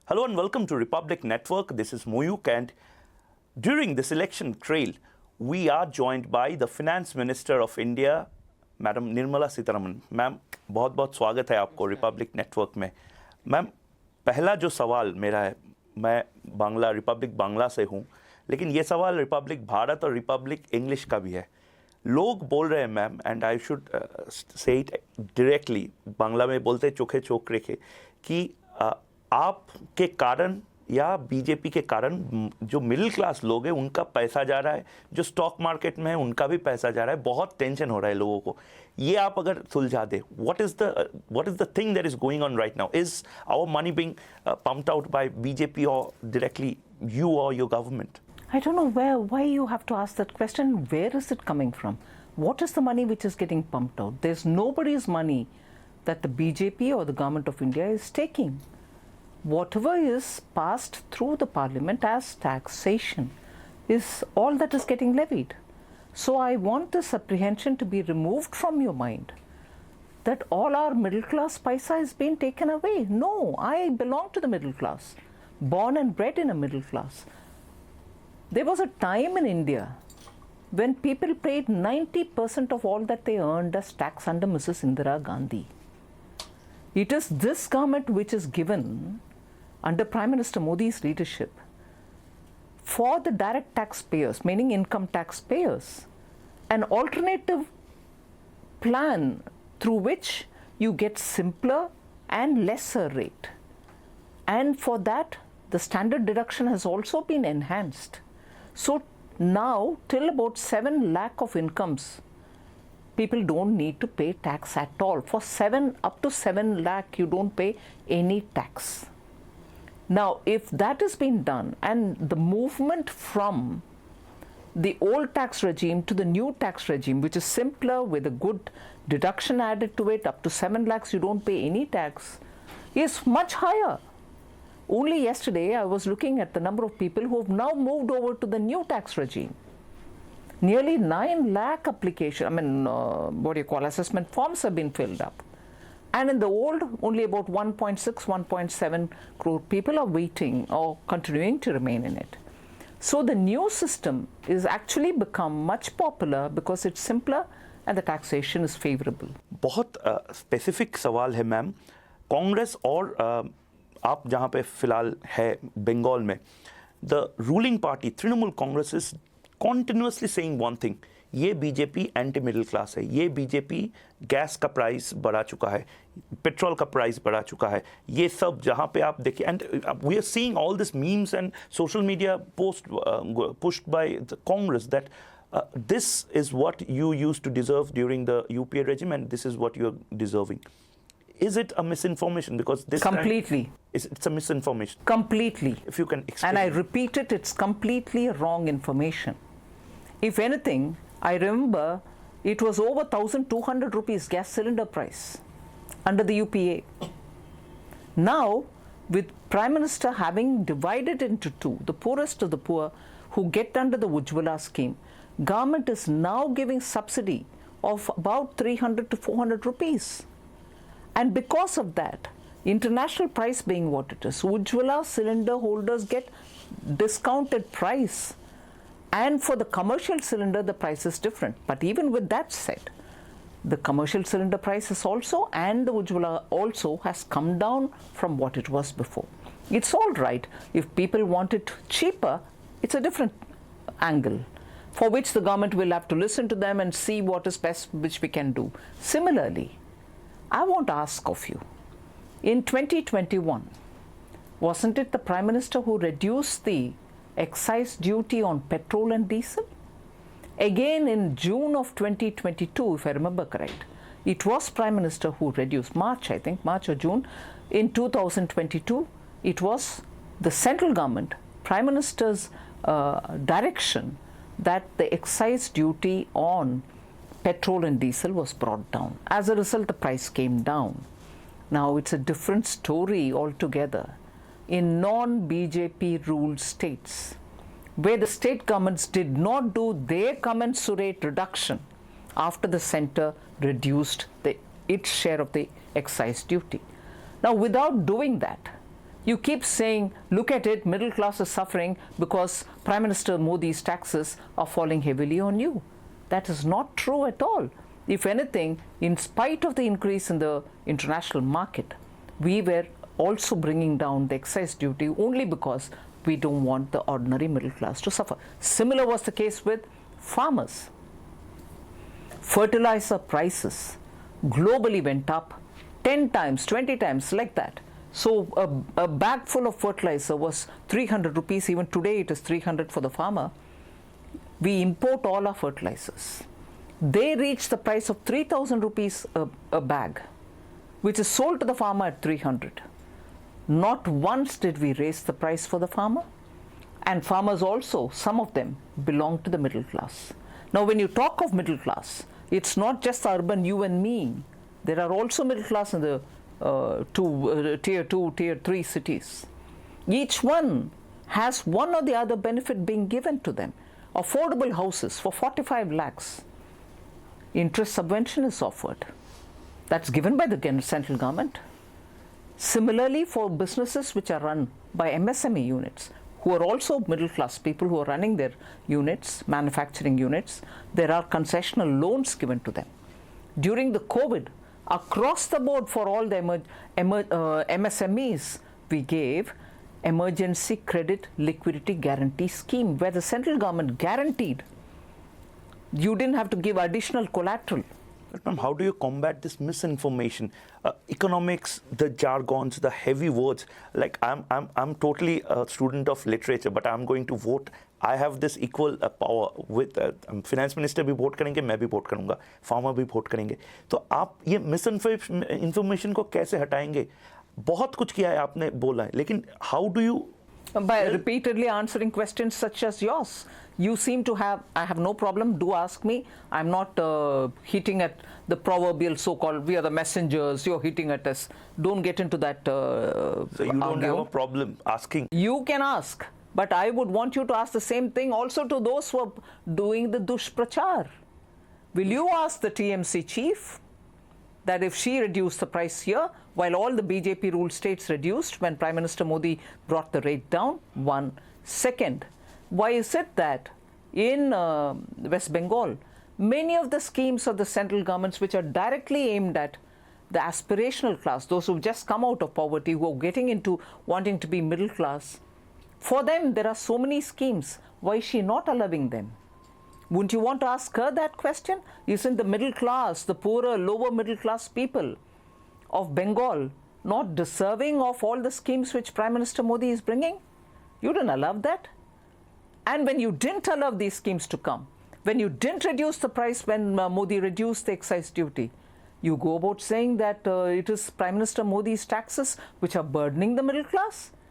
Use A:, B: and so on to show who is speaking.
A: Hello and welcome to Republic Network. This is Moyuk, and during this election trail, we are joined by the Finance Minister of India, Madam Nirmala Sitharaman. Ma'am, बहुत-बहुत स्वागत है आपको Republic Network में. Ma'am, पहला जो सवाल मेरा है, मैं रिपब्लिक बांग्ला से हूँ, लेकिन ये सवाल रिपब्लिक भारत और रिपब्लिक इंग्लिश का भी है. लोग बोल रहे हैं ma'am, and I should say it directly, Bangla में बोलते चोखे चोक रेखे, कि आपके कारण या बीजेपी के कारण जो मिडिल क्लास लोग हैं उनका पैसा जा रहा है, जो स्टॉक मार्केट में है उनका भी पैसा जा रहा है, बहुत टेंशन हो रहा है लोगों को. ये आप अगर सुलझा दे, what is the thing that is going on right now? Is our money being pumped out by BJP or directly you or your government?
B: I don't know why you have to ask that question. Where is it coming from? What is the money which is getting pumped out? There's nobody's money that the BJP or the government of India is taking. Whatever is passed through the parliament as taxation is all that is getting levied. So I want this apprehension to be removed from your mind that all our middle class paisa is being taken away. No, I belong to the middle class, born and bred in a middle class. There was a time in India when people paid 90% of all that they earned as tax under Mrs. Indira Gandhi. It is this government which is given under Prime Minister Modi's leadership for the direct taxpayers, meaning income taxpayers, an alternative plan through which you get simpler and lesser rate. And for that, the standard deduction has also been enhanced. So now, till about 7 lakh of incomes, people don't need to pay tax at all. For up to 7 lakh, you don't pay any tax. Now, if that has been done, and the movement from the old tax regime to the new tax regime, which is simpler with a good deduction added to it, up to 7 lakhs you don't pay any tax, is much higher. Only yesterday I was looking at the number of people who have now moved over to the new tax regime. Nearly 9 lakh assessment forms have been filled up. And in the old, only about 1.6, 1.7 crore people are waiting or continuing to remain in it. So the new system is actually become much popular because it's simpler and the taxation is favorable.
A: बहुत specific सवाल है ma'am. Congress और आप जहाँ पे फिलहाल है बंगाल में, the ruling party Trinamool Congress is continuously saying one thing, ये बीजेपी एंटी मिडिल क्लास है, ये बीजेपी गैस का प्राइस बढ़ा चुका है, पेट्रोल का प्राइस बढ़ा चुका है, ये सब जहाँ पे आप देखिए. And we are seeing all this memes and social media post pushed by the Congress that this is what you used to deserve during the UPA regime and this is what you are deserving. Is it a misinformation? Because this
B: completely
A: time, it's a misinformation.
B: Completely.
A: If you can explain.
B: And I repeat it, it's completely wrong information. If anything, I remember it was over 1,200 rupees gas cylinder price under the UPA. Now, with Prime Minister having divided into two, the poorest of the poor who get under the Ujjwala scheme, government is now giving subsidy of about 300 to 400 rupees. And because of that, international price being what it is, Ujjwala cylinder holders get discounted price. And for the commercial cylinder, the price is different. But even with that said, the commercial cylinder price is also, and the Ujjwala also has come down from what it was before. It's all right. If people want it cheaper, it's a different angle, for which the government will have to listen to them and see what is best which we can do. Similarly, I want to ask of you, in 2021, wasn't it the Prime Minister who reduced the excise duty on petrol and diesel? Again in June of 2022, if I remember correct, it was Prime Minister who reduced, March or June, in 2022, it was the central government, Prime Minister's direction that the excise duty on petrol and diesel was brought down. As a result, the price came down. Now it's a different story altogether in non-BJP ruled states, where the state governments did not do their commensurate reduction after the center reduced its share of the excise duty. Now, without doing that, You keep saying, look at it, middle class is suffering because Prime Minister Modi's taxes are falling heavily on you. That is not true at all. If anything, in spite of the increase in the international market, we were also bringing down the excise duty only because we don't want the ordinary middle class to suffer. Similar was the case with farmers. Fertilizer prices globally went up 10 times, 20 times, like that. So a bag full of fertilizer was 300 rupees. Even today it is 300 for the farmer. We import all our fertilizers. They reach the price of 3,000 rupees a bag, which is sold to the farmer at 300. Not once did we raise the price for the farmer. And farmers also, some of them, belong to the middle class. Now, when you talk of middle class, it's not just urban you and me. There are also middle class in the tier 2, tier 3 cities. Each one has one or the other benefit being given to them. Affordable houses for 45 lakhs. Interest subvention is offered. That's given by the central government. Similarly, for businesses which are run by MSME units, who are also middle class people who are running their units, manufacturing units, there are concessional loans given to them. During the COVID, across the board for all the MSMEs, we gave emergency credit liquidity guarantee scheme, where the central government guaranteed you didn't have to give additional collateral.
A: But ma'am, how do you combat this misinformation? Economics, the jargons, the heavy words. Like I'm totally a student of literature, but I'm going to vote. I have this equal power with finance minister भी vote करेंगे, मैं भी vote करूँगा, farmer भी vote करेंगे. तो आप ये misinformation को कैसे हटाएंगे? बहुत कुछ किया है आपने बोला है, लेकिन how do you?
B: By repeatedly answering questions such as yours. You seem to have, I have no problem, do ask me. I'm not hitting at the proverbial so-called, we are the messengers, you're hitting at us. Don't get into that
A: So you don't have a problem asking?
B: You can ask, but I would want you to ask the same thing also to those who are doing the dushprachar. Will you ask the TMC chief that if she reduced the price here, while all the BJP ruled states reduced when Prime Minister Modi brought the rate down? One. Second, why is it that in West Bengal, many of the schemes of the central governments which are directly aimed at the aspirational class, those who've just come out of poverty, who are getting into wanting to be middle class, for them there are so many schemes. Why is she not allowing them? Wouldn't you want to ask her that question? Isn't the middle class, the poorer, lower middle class people of Bengal not deserving of all the schemes which Prime Minister Modi is bringing? You didn't allow that. And when you didn't allow these schemes to come, when you didn't reduce the price when Modi reduced the excise duty, you go about saying that it is Prime Minister Modi's taxes which are burdening the middle class.